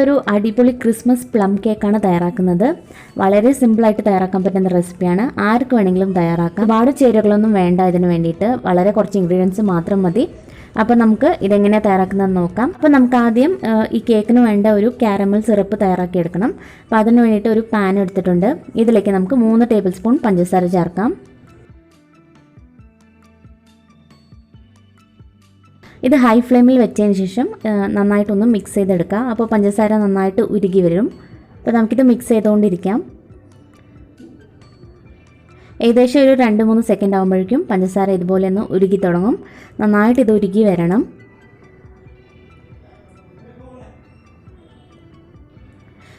ഒരു അടിപൊളി Christmas plum കേക്കാണ് തയ്യാറാക്കുന്നത്. വളരെ സിമ്പിളായിട്ട് തയ്യാറാക്കാൻ പറ്റുന്ന റെസിപ്പിയാണ്. ആർക്ക് വേണമെങ്കിലും തയ്യാറാക്കാം. ഒരുപാട് ചേരുവകളൊന്നും വേണ്ട ഇതിന് വേണ്ടിയിട്ട്. വളരെ കുറച്ച് ഇൻഗ്രീഡിയൻസ് മാത്രം മതി. അപ്പോൾ നമുക്ക് ഇതെങ്ങനെ തയ്യാറാക്കുന്നതെന്ന് നോക്കാം. അപ്പോൾ നമുക്ക് ആദ്യം ഈ കേക്കിന് വേണ്ട ഒരു കാരമൽ സിറപ്പ് തയ്യാറാക്കിയെടുക്കണം. അപ്പോൾ അതിന് വേണ്ടിയിട്ട് ഒരു പാൻ എടുത്തിട്ടുണ്ട്. ഇതിലേക്ക് നമുക്ക് 3 ടേബിൾ സ്പൂൺ പഞ്ചസാര ചേർക്കാം. ഇത് ഹൈ ഫ്ലെയിമിൽ വെച്ചതിന് ശേഷം നന്നായിട്ടൊന്ന് മിക്സ് ചെയ്തെടുക്കുക. അപ്പോൾ പഞ്ചസാര നന്നായിട്ട് ഉരുകി വരും. അപ്പോൾ നമുക്കിത് മിക്സ് ചെയ്തുകൊണ്ടിരിക്കാം. ഏകദേശം ഒരു 2-3 സെക്കൻഡ് ആകുമ്പോഴേക്കും പഞ്ചസാര ഇതുപോലെ ഒന്ന് ഉരുകി തുടങ്ങും. നന്നായിട്ട് ഇത് ഉരുകി വരണം.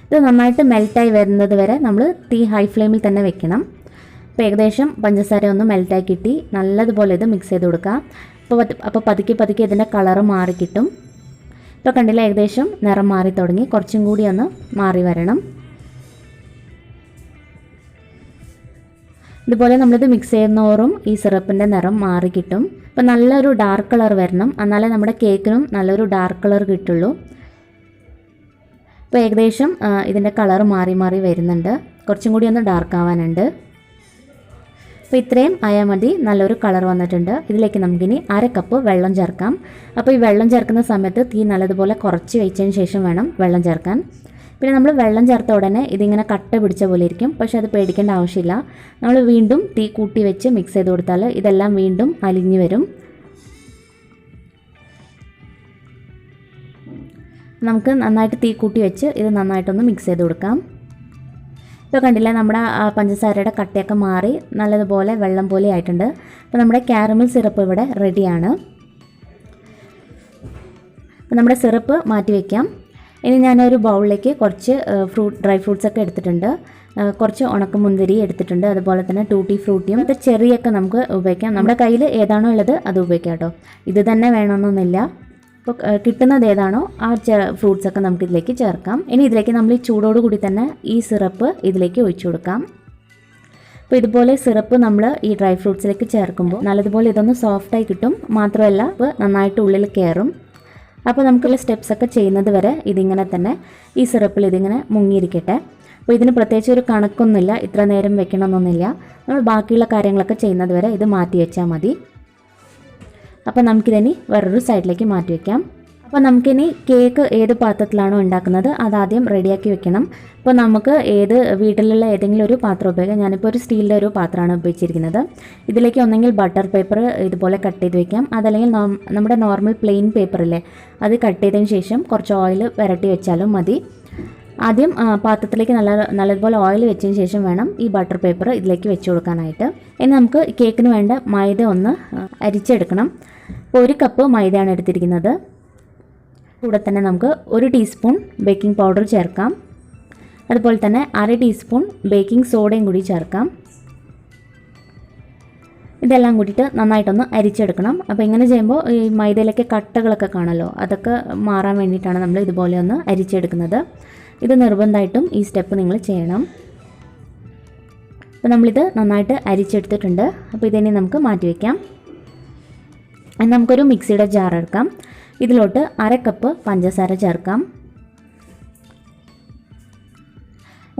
ഇത് നന്നായിട്ട് മെൽറ്റായി വരുന്നത് വരെ നമ്മൾ തീ ഹൈ ഫ്ലെയിമിൽ തന്നെ വെക്കണം. അപ്പോൾ ഏകദേശം പഞ്ചസാര ഒന്ന് മെൽറ്റായി കിട്ടി. നല്ലതുപോലെ ഇത് മിക്സ് ചെയ്ത് കൊടുക്കുക. അപ്പോൾ പതുക്കെ ഇതിൻ്റെ കളറ് മാറി കിട്ടും. ഇപ്പോൾ കണ്ടില്ല, ഏകദേശം നിറം മാറി തുടങ്ങി. കുറച്ചും കൂടി ഒന്ന് മാറി വരണം. ഇതുപോലെ നമ്മളിത് മിക്സ് ചെയ്യുന്നോറും ഈ സിറപ്പിൻ്റെ നിറം മാറി കിട്ടും. അപ്പോൾ നല്ലൊരു ഡാർക്ക് കളർ വരണം, എന്നാലേ നമ്മുടെ കേക്കിനും നല്ലൊരു ഡാർക്ക് കളർ കിട്ടുള്ളൂ. ഇപ്പോൾ ഏകദേശം ഇതിൻ്റെ കളർ മാറി മാറി വരുന്നുണ്ട്. കുറച്ചും കൂടി ഒന്ന് ഡാർക്ക് ആവാനുണ്ട്. അപ്പോൾ ഇത്രയും ആയാൽ മതി. നല്ലൊരു കളർ വന്നിട്ടുണ്ട്. ഇതിലേക്ക് നമുക്കിനി 1/2 കപ്പ് വെള്ളം ചേർക്കാം. അപ്പോൾ ഈ വെള്ളം ചേർക്കുന്ന സമയത്ത് തീ നല്ലതുപോലെ കുറച്ച് വെച്ചതിന് ശേഷം വേണം വെള്ളം ചേർക്കാൻ. പിന്നെ നമ്മൾ വെള്ളം ചേർത്ത ഉടനെ ഇതിങ്ങനെ കട്ട പിടിച്ച പോലെ ഇരിക്കും. പക്ഷേ അത് പേടിക്കേണ്ട ആവശ്യമില്ല. നമ്മൾ വീണ്ടും തീ കൂട്ടി വെച്ച് മിക്സ് ചെയ്ത് കൊടുത്താൽ ഇതെല്ലാം വീണ്ടും അലിഞ്ഞു വരും. നമുക്ക് നന്നായിട്ട് തീ കൂട്ടി വെച്ച് ഇത് നന്നായിട്ടൊന്ന് മിക്സ് ചെയ്ത് കൊടുക്കാം. ഇപ്പോൾ കണ്ടില്ല, നമ്മുടെ പഞ്ചസാരയുടെ കട്ടയൊക്കെ മാറി നല്ലതുപോലെ വെള്ളം പോലെ ആയിട്ടുണ്ട്. അപ്പോൾ നമ്മുടെ കാരമൽ സിറപ്പ് ഇവിടെ റെഡിയാണ്. അപ്പോൾ നമ്മുടെ സിറപ്പ് മാറ്റി വയ്ക്കാം. ഇനി ഞാനൊരു ബൗളിലേക്ക് കുറച്ച് ഡ്രൈ ഫ്രൂട്ട്സൊക്കെ എടുത്തിട്ടുണ്ട്. കുറച്ച് ഉണക്കമുന്തിരി എടുത്തിട്ടുണ്ട്. അതുപോലെ തന്നെ ടൂട്ടി ഫ്രൂട്ടിയും ചെറിയൊക്കെ നമുക്ക് ഉപയോഗിക്കാം. നമ്മുടെ കയ്യിൽ ഏതാണോ ഉള്ളത് അത് ഉപയോഗിക്കാം കേട്ടോ. ഇത് തന്നെ വേണമെന്നൊന്നുമില്ല. അപ്പോൾ കിട്ടുന്നത് ഏതാണോ ആ ഫ്രൂട്ട്സൊക്കെ നമുക്ക് ഇതിലേക്ക് ചേർക്കാം. ഇനി ഇതിലേക്ക് നമ്മൾ ഈ ചൂടോട് കൂടി തന്നെ ഈ സിറപ്പ് ഇതിലേക്ക് ഒഴിച്ചു കൊടുക്കാം. അപ്പോൾ ഇതുപോലെ സിറപ്പ് നമ്മൾ ഈ ഡ്രൈ ഫ്രൂട്ട്സിലേക്ക് ചേർക്കുമ്പോൾ നല്ലതുപോലെ ഇതൊന്ന് സോഫ്റ്റായി കിട്ടും. മാത്രമല്ല ഇപ്പോൾ നന്നായിട്ട് ഉള്ളിൽ കയറും. അപ്പോൾ നമുക്കുള്ള സ്റ്റെപ്സൊക്കെ ചെയ്യുന്നത് വരെ ഇതിങ്ങനെ തന്നെ ഈ സിറപ്പിൽ ഇതിങ്ങനെ മുങ്ങിയിരിക്കട്ടെ. അപ്പോൾ ഇതിന് പ്രത്യേകിച്ച് ഒരു കണക്കൊന്നുമില്ല, ഇത്ര നേരം വെക്കണമെന്നൊന്നുമില്ല. നമ്മൾ ബാക്കിയുള്ള കാര്യങ്ങളൊക്കെ ചെയ്യുന്നത് വരെ ഇത് മാറ്റി വെച്ചാൽ മതി. അപ്പോൾ നമുക്കിതിനി വേറൊരു സൈഡിലേക്ക് മാറ്റി വയ്ക്കാം. അപ്പോൾ നമുക്കിനി കേക്ക് ഏത് പാത്രത്തിലാണോ ഉണ്ടാക്കുന്നത് അതാദ്യം റെഡിയാക്കി വെക്കണം. അപ്പോൾ നമുക്ക് വീട്ടിലുള്ള ഏതെങ്കിലും ഒരു പാത്രം ഉപയോഗിക്കാം. ഞാനിപ്പോൾ ഒരു സ്റ്റീലിൻ്റെ ഒരു പാത്രമാണ് ഉപയോഗിച്ചിരിക്കുന്നത്. ഇതിലേക്ക് ഒന്നെങ്കിൽ ബട്ടർ പേപ്പർ ഇതുപോലെ കട്ട് ചെയ്ത് വെക്കാം. അതല്ലെങ്കിൽ നമ്മുടെ നോർമൽ പ്ലെയിൻ പേപ്പറില്ലേ അത് കട്ട് ചെയ്തതിന് ശേഷം കുറച്ച് ഓയിൽ പുരട്ടി വെച്ചാലും മതി. ആദ്യം പാത്രത്തിലേക്ക് നല്ലതുപോലെ ഓയിൽ വെച്ചതിന് ശേഷം വേണം ഈ ബട്ടർ പേപ്പർ ഇതിലേക്ക് വെച്ച് കൊടുക്കാനായിട്ട്. ഇനി നമുക്ക് കേക്കിന് വേണ്ട മൈദ ഒന്ന് അരിച്ചെടുക്കണം. അപ്പോൾ 1 കപ്പ് മൈദയാണ് എടുത്തിരിക്കുന്നത്. കൂടെ തന്നെ നമുക്ക് 1 ടീസ്പൂൺ ബേക്കിംഗ് പൗഡർ ചേർക്കാം. അതുപോലെ തന്നെ 1/2 ടീസ്പൂൺ ബേക്കിംഗ് സോഡയും കൂടി ചേർക്കാം. ഇതെല്ലാം കൂടിയിട്ട് നന്നായിട്ടൊന്ന് അരിച്ചെടുക്കണം. അപ്പോൾ ഇങ്ങനെ ചെയ്യുമ്പോൾ ഈ മൈദയിലേക്ക് കട്ടകളൊക്കെ കാണുമല്ലോ, അതൊക്കെ മാറാൻ വേണ്ടിയിട്ടാണ് നമ്മൾ ഇതുപോലെ ഒന്ന് അരിച്ചെടുക്കുന്നത്. ഇത് നിർബന്ധമായിട്ടും ഈ സ്റ്റെപ്പ് നിങ്ങൾ ചെയ്യണം. അപ്പോൾ നമ്മളിത് നന്നായിട്ട് അരിച്ചെടുത്തിട്ടുണ്ട്. അപ്പോൾ ഇതിനെ നമുക്ക് മാറ്റി വയ്ക്കാം. നമുക്കൊരു മിക്സിയുടെ ജാർ എടുക്കാം. ഇതിലോട്ട് 1/2 കപ്പ് പഞ്ചസാര ചേർക്കാം.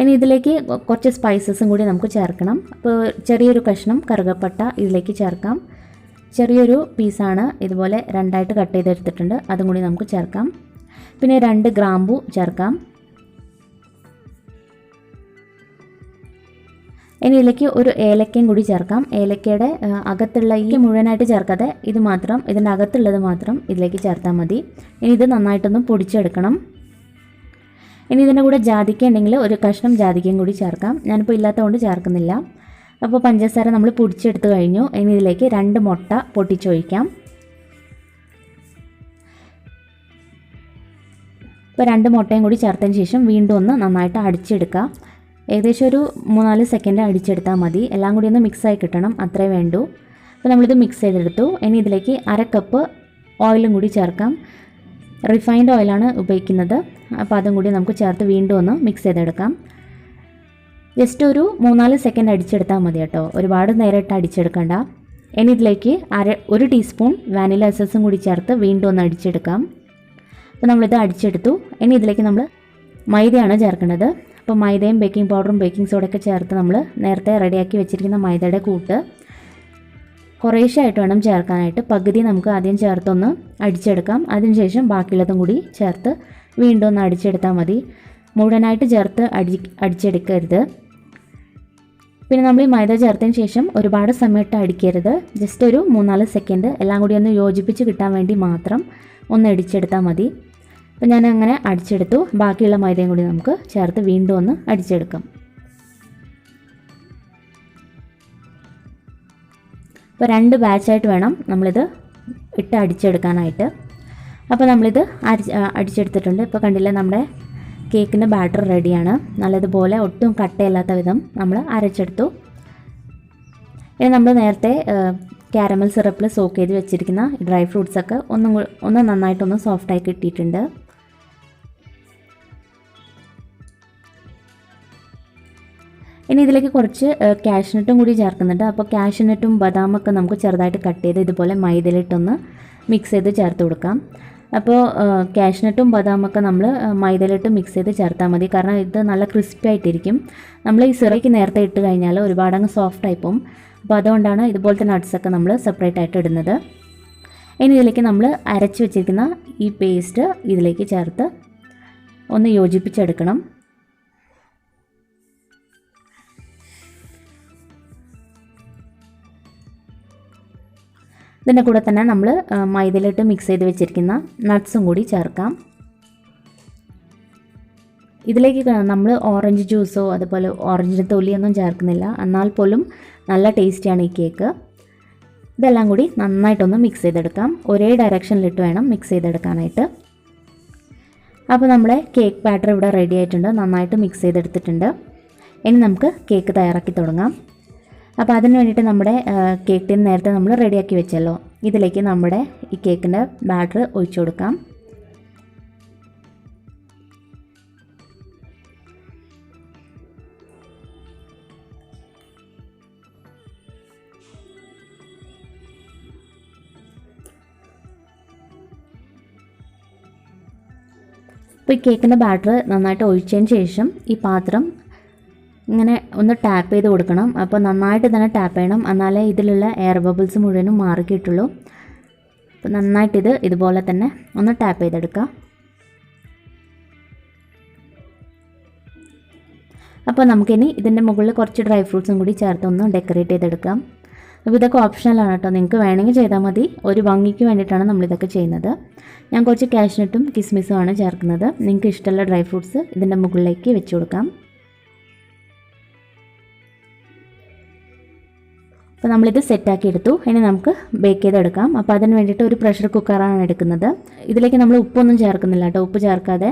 ഇനി ഇതിലേക്ക് കുറച്ച് സ്പൈസസും കൂടി നമുക്ക് ചേർക്കണം. അപ്പോൾ ചെറിയൊരു കഷ്ണം കറുകപ്പട്ട ഇതിലേക്ക് ചേർക്കാം. ചെറിയൊരു പീസാണ്, ഇതുപോലെ 2ആയിട്ട് കട്ട് ചെയ്തെടുത്തിട്ടുണ്ട്, അതും കൂടി നമുക്ക് ചേർക്കാം. പിന്നെ 2 ഗ്രാമ്പു ചേർക്കാം. ഇനി ഇതിലേക്ക് ഒരു ഏലക്കയും കൂടി ചേർക്കാം. ഏലക്കയുടെ അകത്തുള്ള ഈ മുഴുവനായിട്ട് ചേർക്കാതെ ഇതിൻ്റെ അകത്തുള്ളത് മാത്രം ഇതിലേക്ക് ചേർത്താൽ മതി. ഇനി ഇത് നന്നായിട്ടൊന്ന് പൊടിച്ചെടുക്കണം. ഇനി ഇതിൻ്റെ കൂടെ ജാതിക്ക ഉണ്ടെങ്കിൽ ഒരു കഷ്ണം ജാതിക്കയും കൂടി ചേർക്കാം. ഞാനിപ്പോൾ ഇല്ലാത്തതുകൊണ്ട് ചേർക്കുന്നില്ല. അപ്പോൾ പഞ്ചസാര നമ്മൾ പൊടിച്ചെടുത്ത് കഴിഞ്ഞു. ഇനി ഇതിലേക്ക് 2 മുട്ട പൊട്ടിച്ചൊഴിക്കാം. ഇപ്പോൾ 2 മുട്ടയും കൂടി ചേർത്തതിന് ശേഷം വീണ്ടും ഒന്ന് നന്നായിട്ട് അടിച്ചെടുക്കുക. ഏകദേശം ഒരു 3-4 സെക്കൻഡ് അടിച്ചെടുത്താൽ മതി. എല്ലാം കൂടി ഒന്ന് മിക്സായി കിട്ടണം, അത്രേ വേണ്ടൂ. അപ്പോൾ നമ്മളിത് മിക്സ് ചെയ്തെടുത്തു. ഇനി ഇതിലേക്ക് 1/2 കപ്പ് ഓയിലും കൂടി ചേർക്കാം. റിഫൈൻഡ് ഓയിലാണ് ഉപയോഗിക്കുന്നത്. അപ്പോൾ അതും കൂടി നമുക്ക് ചേർത്ത് വീണ്ടും ഒന്ന് മിക്സ് ചെയ്തെടുക്കാം. ജസ്റ്റ് ഒരു 3-4 സെക്കൻഡ് അടിച്ചെടുത്താൽ മതി കേട്ടോ, ഒരുപാട് നേരിട്ട് അടിച്ചെടുക്കണ്ട. ഇനി ഇതിലേക്ക് 1 ടീസ്പൂൺ വാനില എസൻസും കൂടി ചേർത്ത് വീണ്ടും ഒന്ന് അടിച്ചെടുക്കാം. അപ്പോൾ നമ്മളിത് അടിച്ചെടുത്തു. ഇനി ഇതിലേക്ക് നമ്മൾ മൈദയാണ് ചേർക്കേണ്ടത്. അപ്പോൾ മൈദയും ബേക്കിംഗ് പൗഡറും ബേക്കിംഗ് സോഡയൊക്കെ ചേർത്ത് നമ്മൾ നേരത്തെ റെഡിയാക്കി വെച്ചിരിക്കുന്ന മൈദയുടെ കൂട്ട് കുറേശ്ശെ ആയിട്ട് വേണം ചേർക്കാനായിട്ട്. പകുതി നമുക്ക് ആദ്യം ചേർത്തൊന്ന് അടിച്ചെടുക്കാം. അതിനുശേഷം ബാക്കിയുള്ളതും കൂടി ചേർത്ത് വീണ്ടും ഒന്ന് അടിച്ചെടുത്താൽ മതി. മുഴുവനായിട്ട് ചേർത്ത് അടിച്ചെടുക്കരുത്. പിന്നെ നമ്മൾ ഈ മൈദ ചേർത്തതിന് ശേഷം ഒരുപാട് സമയത്ത് അടിക്കരുത്. ജസ്റ്റ് ഒരു 3-4 സെക്കൻഡ് എല്ലാം കൂടി ഒന്ന് യോജിപ്പിച്ച് കിട്ടാൻ വേണ്ടി മാത്രം ഒന്ന് അടിച്ചെടുത്താൽ മതി. അപ്പോൾ ഞാൻ അങ്ങനെ അടിച്ചെടുത്തു. ബാക്കിയുള്ള മൈദയും കൂടി നമുക്ക് ചേർത്ത് വീണ്ടും ഒന്ന് അടിച്ചെടുക്കാം. അപ്പോൾ 2 ബാച്ചായിട്ട് വേണം നമ്മളിത് ഇട്ട് അടിച്ചെടുക്കാനായിട്ട്. അപ്പോൾ നമ്മളിത് അടിച്ചെടുത്തിട്ടുണ്ട്. ഇപ്പോൾ കണ്ടില്ലേ, നമ്മുടെ കേക്കിൻ്റെ ബാറ്റർ റെഡിയാണ്. നല്ലതുപോലെ ഒട്ടും കട്ടയില്ലാത്ത വിധം നമ്മൾ അരച്ചെടുത്തു. ഇനി നമ്മൾ നേരത്തെ കാരമൽ സിറപ്പിൽ സോക്ക് ചെയ്ത് വെച്ചിരിക്കുന്ന ഡ്രൈ ഫ്രൂട്ട്സൊക്കെ ഒന്ന് നന്നായിട്ടൊന്ന് സോഫ്റ്റായി കിട്ടിയിട്ടുണ്ട്. ഇനി ഇതിലേക്ക് കുറച്ച് കാഷ്നട്ടും കൂടി ചേർക്കുന്നുണ്ട്. അപ്പോൾ കാഷ്നട്ടും ബദാമൊക്കെ നമുക്ക് ചെറുതായിട്ട് കട്ട് ചെയ്ത് ഇതുപോലെ മൈദയിലിട്ടൊന്ന് മിക്സ് ചെയ്ത് ചേർത്ത് കൊടുക്കാം. അപ്പോൾ കാഷ്നട്ടും ബദാമൊക്കെ നമ്മൾ മൈദയിലിട്ട് മിക്സ് ചെയ്ത് ചേർത്താൽ മതി. കാരണം ഇത് നല്ല ക്രിസ്പി ആയിട്ടിരിക്കും. നമ്മൾ ഈ സിറയ്ക്ക് നേരത്തെ ഇട്ട് കഴിഞ്ഞാൽ ഒരുപാടങ്ങ് സോഫ്റ്റ് പോകും. അപ്പോൾ അതുകൊണ്ടാണ് ഇതുപോലത്തെ നട്ട്സൊക്കെ നമ്മൾ സെപ്പറേറ്റ് ആയിട്ട് ഇടുന്നത്. ഇനി ഇതിലേക്ക് നമ്മൾ അരച്ച് വെച്ചിരിക്കുന്ന ഈ പേസ്റ്റ് ഇതിലേക്ക് ചേർത്ത് ഒന്ന് യോജിപ്പിച്ചെടുക്കണം. ഇതിൻ്റെ കൂടെ തന്നെ നമ്മൾ മൈദയിലിട്ട് മിക്സ് ചെയ്ത് വെച്ചിരിക്കുന്ന നട്ട്സും കൂടി ചേർക്കാം. ഇതിലേക്ക് നമ്മൾ ഓറഞ്ച് ജ്യൂസോ അതുപോലെ ഓറഞ്ചിൻ്റെ തൊലിയൊന്നും ചേർക്കുന്നില്ല. എന്നാൽ പോലും നല്ല ടേസ്റ്റിയാണ് ഈ കേക്ക്. ഇതെല്ലാം കൂടി നന്നായിട്ടൊന്ന് മിക്സ് ചെയ്തെടുക്കാം. ഒരേ ഡയറക്ഷനിലിട്ട് വേണം മിക്സ് ചെയ്തെടുക്കാനായിട്ട്. അപ്പോൾ നമ്മുടെ കേക്ക് ബാറ്റർ ഇവിടെ റെഡി ആയിട്ടുണ്ട്. നന്നായിട്ട് മിക്സ് ചെയ്തെടുത്തിട്ടുണ്ട്. ഇനി നമുക്ക് കേക്ക് തയ്യാറാക്കി തുടങ്ങാം. അപ്പോൾ അതിന് വേണ്ടിയിട്ട് നമ്മുടെ കേക്ക് ടിൻ നേരത്തെ നമ്മൾ റെഡിയാക്കി വെച്ചല്ലോ, ഇതിലേക്ക് നമ്മുടെ ഈ കേക്കിൻ്റെ ബാറ്റർ ഒഴിച്ചു കൊടുക്കാം. അപ്പോൾ ഈ കേക്കിൻ്റെ ബാറ്റർ നന്നായിട്ട് ഒഴിച്ചതിന് ശേഷം ഈ പാത്രം ഇങ്ങനെ ഒന്ന് ടാപ്പ് ചെയ്ത് കൊടുക്കണം. അപ്പോൾ നന്നായിട്ട് തന്നെ ടാപ്പ് ചെയ്യണം, എന്നാലേ ഇതിലുള്ള എയർ ബബിൾസ് മുഴുവനും മാറി കിട്ടുള്ളൂ. അപ്പോൾ നന്നായിട്ടിത് ഇതുപോലെ തന്നെ ഒന്ന് ടാപ്പ് ചെയ്തെടുക്കാം. അപ്പോൾ നമുക്കിനി ഇതിൻ്റെ മുകളിൽ കുറച്ച് ഡ്രൈ ഫ്രൂട്ട്സും കൂടി ചേർത്ത് ഒന്ന് ഡെക്കറേറ്റ് ചെയ്തെടുക്കാം. അപ്പോൾ ഇതൊക്കെ ഓപ്ഷണലാണ് കേട്ടോ, നിങ്ങൾക്ക് വേണമെങ്കിൽ ചെയ്താൽ മതി. ഒരു ഭംഗിക്ക് വേണ്ടിയിട്ടാണ് നമ്മളിതൊക്കെ ചെയ്യുന്നത്. ഞാൻ കുറച്ച് കാഷ്നട്ടും കിസ്മിസും ആണ് ചേർക്കുന്നത്. നിങ്ങൾക്ക് ഇഷ്ടമുള്ള ഡ്രൈ ഫ്രൂട്ട്സ് ഇതിൻ്റെ മുകളിലേക്ക് വെച്ച് കൊടുക്കാം. അപ്പോൾ നമ്മളിത് സെറ്റാക്കി എടുത്തു. ഇനി നമുക്ക് ബേക്ക് ചെയ്തെടുക്കാം. അപ്പോൾ അതിന് വേണ്ടിയിട്ട് ഒരു പ്രഷർ കുക്കറാണ് എടുക്കുന്നത്. ഇതിലേക്ക് നമ്മൾ ഉപ്പൊന്നും ചേർക്കുന്നില്ല കേട്ടോ. ഉപ്പ് ചേർക്കാതെ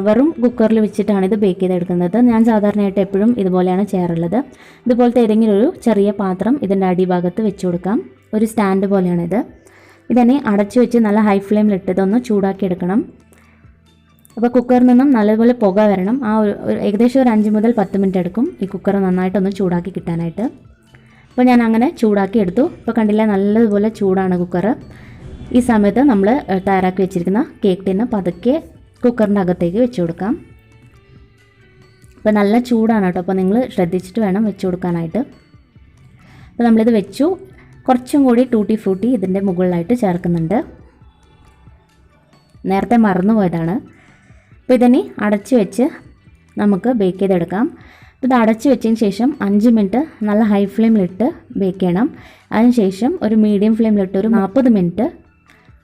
വെറും കുക്കറിൽ വെച്ചിട്ടാണ് ഇത് ബേക്ക് ചെയ്തെടുക്കുന്നത്. ഞാൻ സാധാരണയായിട്ട് എപ്പോഴും ഇതുപോലെയാണ് ചെയ്യാറുള്ളത്. ഇതുപോലത്തെ ഏതെങ്കിലും ഒരു ചെറിയ പാത്രം ഇതിൻ്റെ അടിഭാഗത്ത് വെച്ച് കൊടുക്കാം. ഒരു സ്റ്റാൻഡ് പോലെയാണിത്. ഇതിനെ അടച്ചു വെച്ച് നല്ല ഹൈ ഫ്ലെയിമിലിട്ട് ഇതൊന്ന് ചൂടാക്കി എടുക്കണം. അപ്പോൾ കുക്കറിൽ നിന്നും നല്ലതുപോലെ പുക വരണം. ഏകദേശം ഒരു 5 മുതൽ 10 മിനിറ്റ് എടുക്കും ഈ കുക്കർ നന്നായിട്ടൊന്ന് ചൂടാക്കി കിട്ടാനായിട്ട്. അപ്പോൾ ഞാൻ അങ്ങനെ ചൂടാക്കി എടുത്തു. ഇപ്പോൾ കണ്ടില്ലേ, നല്ലതുപോലെ ചൂടാണ് കുക്കർ. ഈ സമയത്ത് നമ്മൾ തയ്യാറാക്കി വെച്ചിരിക്കുന്ന കേക്ക് ടിന്ന് പതുക്കെ കുക്കറിൻ്റെ അകത്തേക്ക് വെച്ച് കൊടുക്കാം. അപ്പോൾ നല്ല ചൂടാണ് കേട്ടോ, അപ്പോൾ നിങ്ങൾ ശ്രദ്ധിച്ചിട്ട് വേണം വെച്ച് കൊടുക്കാനായിട്ട്. അപ്പോൾ നമ്മളിത് വെച്ചു. കുറച്ചും കൂടി ടൂട്ടി ഫ്രൂട്ടി ഇതിൻ്റെ മുകളിലായിട്ട് ചേർക്കുന്നുണ്ട്. നേരത്തെ മറന്നു പോയതാണ്. അപ്പോൾ ഇതിനെ അടച്ച് വെച്ച് നമുക്ക് ബേക്ക് ചെയ്തെടുക്കാം. ഇത് അടച്ച് വെച്ചതിന് ശേഷം 5 മിനിറ്റ് നല്ല ഹൈ ഫ്ലെയിമിലിട്ട് ബേക്ക് ചെയ്യണം. അതിനുശേഷം ഒരു മീഡിയം ഫ്ലെയിമിലിട്ട് ഒരു 40 മിനിറ്റ്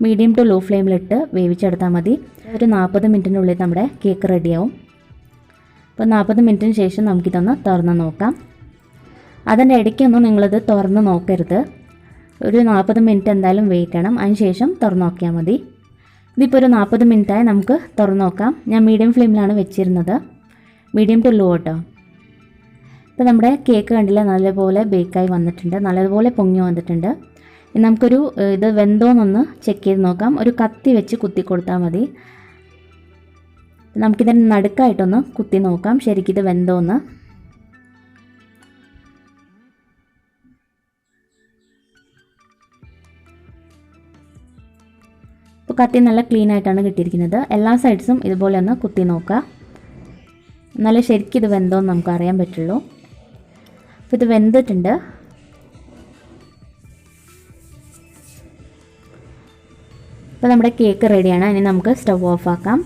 മീഡിയം ടു ലോ ഫ്ലെയിമിലിട്ട് വേവിച്ചെടുത്താൽ മതി. ഒരു 40 മിനിറ്റിനുള്ളിൽ നമ്മുടെ കേക്ക് റെഡിയാവും. അപ്പോൾ 40 മിനിറ്റിന് ശേഷം നമുക്കിതൊന്ന് തുറന്ന് നോക്കാം. അതിൻ്റെ ഇടയ്ക്കൊന്നും നിങ്ങളിത് തുറന്ന് നോക്കരുത്. ഒരു 40 മിനിറ്റ് എന്തായാലും വെയിറ്റ് ചെയ്യണം. അതിനുശേഷം തുറന്ന് നോക്കിയാൽ മതി. ഇതിപ്പോൾ ഒരു 40 മിനിറ്റായി. നമുക്ക് തുറന്ന് നോക്കാം. ഞാൻ മീഡിയം ഫ്ലെയിമിലാണ് വെച്ചിരുന്നത്, മീഡിയം ടു ലോ കേട്ടോ. ഇപ്പോൾ നമ്മുടെ കേക്ക് കണ്ടില്ല, നല്ലപോലെ ബേക്കായി വന്നിട്ടുണ്ട്, നല്ലതുപോലെ പൊങ്ങി വന്നിട്ടുണ്ട്. ഇനി നമുക്കൊരു ഇത് വെന്തോന്നൊന്ന് ചെക്ക് ചെയ്ത് നോക്കാം. ഒരു കത്തി വെച്ച് കുത്തി കൊടുത്താൽ മതി. നമുക്കിതിന് നടുക്കായിട്ടൊന്ന് കുത്തി നോക്കാം ശരിക്കിത് വെന്തോന്ന്. ഇപ്പോൾ കത്തി നല്ല ക്ലീൻ ആയിട്ടാണ് കിട്ടിയിരിക്കുന്നത്. എല്ലാ സൈഡ്സും ഇതുപോലെ ഒന്ന് കുത്തി നോക്കുക. നല്ല ശരിക്കും ഇത് വെന്തോന്ന് നമുക്ക് അറിയാൻ പറ്റുള്ളൂ. അപ്പോൾ ഇത് വെന്തിട്ടുണ്ട്. അപ്പോൾ നമ്മുടെ കേക്ക് റെഡിയാണ്. ഇനി നമുക്ക് സ്റ്റവ് ഓഫ് ആക്കാം.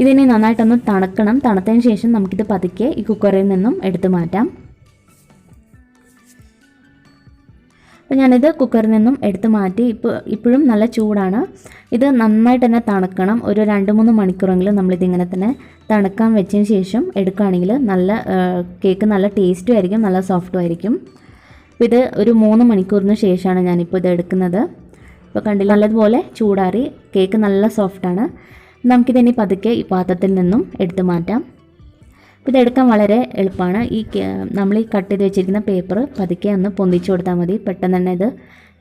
ഇതിനി നന്നായിട്ടൊന്ന് തണുക്കണം. തണുത്തതിന് ശേഷം നമുക്കിത് പതുക്കെ ഈ കുക്കറിൽ നിന്നും എടുത്തു മാറ്റാം. അപ്പോൾ ഞാനിത് കുക്കറിൽ നിന്നും എടുത്ത് മാറ്റി. ഇപ്പോഴും നല്ല ചൂടാണ്. ഇത് നന്നായിട്ട് തന്നെ തണുക്കണം. ഒരു 2-3 മണിക്കൂറെങ്കിലും നമ്മളിതിങ്ങനെ തന്നെ തണുക്കാൻ വെച്ചതിന് ശേഷം എടുക്കുകയാണെങ്കിൽ നല്ല കേക്ക് നല്ല ടേസ്റ്റും ആയിരിക്കും, നല്ല സോഫ്റ്റും ആയിരിക്കും. അപ്പോൾ ഇത് ഒരു 3 മണിക്കൂറിന് ശേഷമാണ് ഞാനിപ്പോൾ ഇത് എടുക്കുന്നത്. ഇപ്പോൾ കണ്ടില്ല, നല്ലതുപോലെ ചൂടാറി കേക്ക് നല്ല സോഫ്റ്റാണ്. നമുക്കിതിനി പതുക്കെ ഈ പാത്രത്തിൽ നിന്നും എടുത്ത് മാറ്റാം. അപ്പോൾ ഇതെടുക്കാൻ വളരെ എളുപ്പമാണ്. നമ്മൾ ഈ കട്ട് ചെയ്ത് വെച്ചിരിക്കുന്ന പേപ്പർ പതുക്കെ ഒന്ന് പൊന്തിച്ചു കൊടുത്താൽ മതി. പെട്ടെന്ന് തന്നെ ഇത്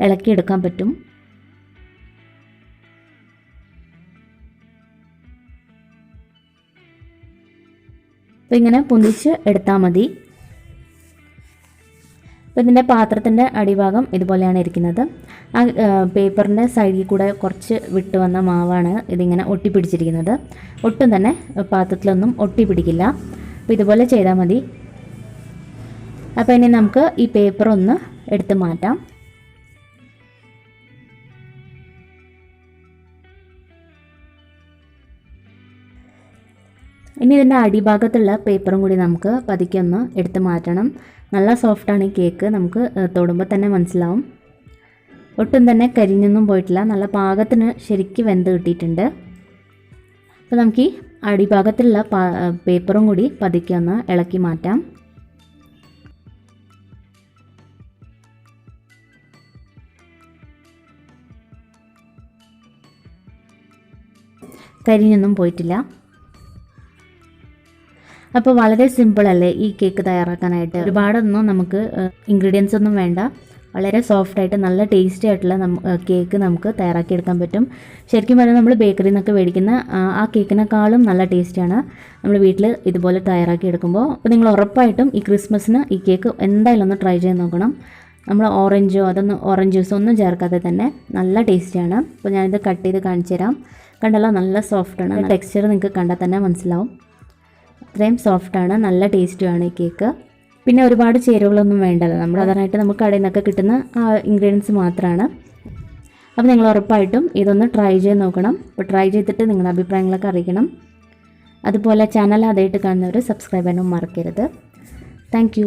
ഇളക്കിയെടുക്കാൻ പറ്റും. അപ്പോൾ ഇങ്ങനെ പൊന്തിച്ച് എടുത്താൽ മതി. അപ്പോൾ ഇതിൻ്റെ പാത്രത്തിൻ്റെ അടിഭാഗം ഇതുപോലെയാണ് ഇരിക്കുന്നത്. ആ പേപ്പറിൻ്റെ സൈഡിൽ കൂടെ കുറച്ച് വിട്ട് വന്ന മാവാണ് ഇതിങ്ങനെ ഒട്ടിപ്പിടിച്ചിരിക്കുന്നത്. ഒട്ടും തന്നെ പാത്രത്തിലൊന്നും ഒട്ടിപ്പിടിക്കില്ല. അപ്പോൾ ഇതുപോലെ ചെയ്താൽ മതി. അപ്പോൾ ഇനി നമുക്ക് ഈ പേപ്പർ ഒന്ന് എടുത്ത് മാറ്റാം. ഇനി ഇതിൻ്റെ അടിഭാഗത്തുള്ള പേപ്പറും കൂടി നമുക്ക് പതുക്കെ ഒന്ന് എടുത്ത് മാറ്റണം. നല്ല സോഫ്റ്റാണ് ഈ കേക്ക്, നമുക്ക് തൊടുമ്പോൾ തന്നെ മനസ്സിലാവും. ഒട്ടും തന്നെ കരിഞ്ഞൊന്നും പോയിട്ടില്ല, നല്ല പാകത്തിന് ശരിക്കും വെന്ത് കിട്ടിയിട്ടുണ്ട്. അപ്പോൾ നമുക്ക് ഈ അടിഭാഗത്തുള്ള പേപ്പറും കൂടി പതുക്കെ ഒന്ന് ഇളക്കി മാറ്റാം. കരിഞ്ഞൊന്നും പോയിട്ടില്ല. അപ്പോൾ വളരെ സിമ്പിളല്ലേ ഈ കേക്ക് തയ്യാറാക്കാനായിട്ട്. ഒരുപാടൊന്നും നമുക്ക് ഇൻഗ്രീഡിയൻസ് ഒന്നും വേണ്ട. വളരെ സോഫ്റ്റായിട്ട് നല്ല ടേസ്റ്റി ആയിട്ടുള്ള കേക്ക് നമുക്ക് തയ്യാറാക്കിയെടുക്കാൻ പറ്റും. ശരിക്കും പറഞ്ഞാൽ നമ്മൾ ബേക്കറിയിൽ നിന്നൊക്കെ മേടിക്കുന്ന ആ കേക്കിനേക്കാളും നല്ല ടേസ്റ്റിയാണ് നമ്മൾ വീട്ടിൽ ഇതുപോലെ തയ്യാറാക്കിയെടുക്കുമ്പോൾ. അപ്പോൾ നിങ്ങൾ ഉറപ്പായിട്ടും ഈ ക്രിസ്മസിന് ഈ കേക്ക് എന്തായാലും ഒന്ന് ട്രൈ ചെയ്ത് നോക്കണം. നമ്മൾ ഓറഞ്ച് ജ്യൂസോ ഒന്നും ചേർക്കാതെ തന്നെ നല്ല ടേസ്റ്റിയാണ്. അപ്പോൾ ഞാനിത് കട്ട് ചെയ്ത് കാണിച്ചു തരാം. കണ്ടല്ലോ, നല്ല സോഫ്റ്റാണ്. ടെക്സ്ചർ നിങ്ങൾക്ക് കണ്ടാൽ തന്നെ മനസ്സിലാവും. അത്രയും സോഫ്റ്റാണ്, നല്ല ടേസ്റ്റുമാണ് ഈ കേക്ക്. പിന്നെ ഒരുപാട് ചേരുവകളൊന്നും വേണ്ടല്ലോ, നമ്മൾ സാധാരണയായിട്ട് നമുക്ക് കടയിൽ നിന്നൊക്കെ കിട്ടുന്ന ആ ഇൻഗ്രീഡിയൻസ് മാത്രമാണ്. അപ്പോൾ നിങ്ങൾ ഉറപ്പായിട്ടും ഇതൊന്ന് ട്രൈ ചെയ്ത് നോക്കണം. അപ്പോൾ ട്രൈ ചെയ്തിട്ട് നിങ്ങളുടെ അഭിപ്രായങ്ങളൊക്കെ അറിയിക്കണം. അതുപോലെ ചാനൽ ആദ്യമായിട്ട് കാണുന്നവർ സബ്സ്ക്രൈബ് ചെയ്യാനും മറക്കരുത്. താങ്ക്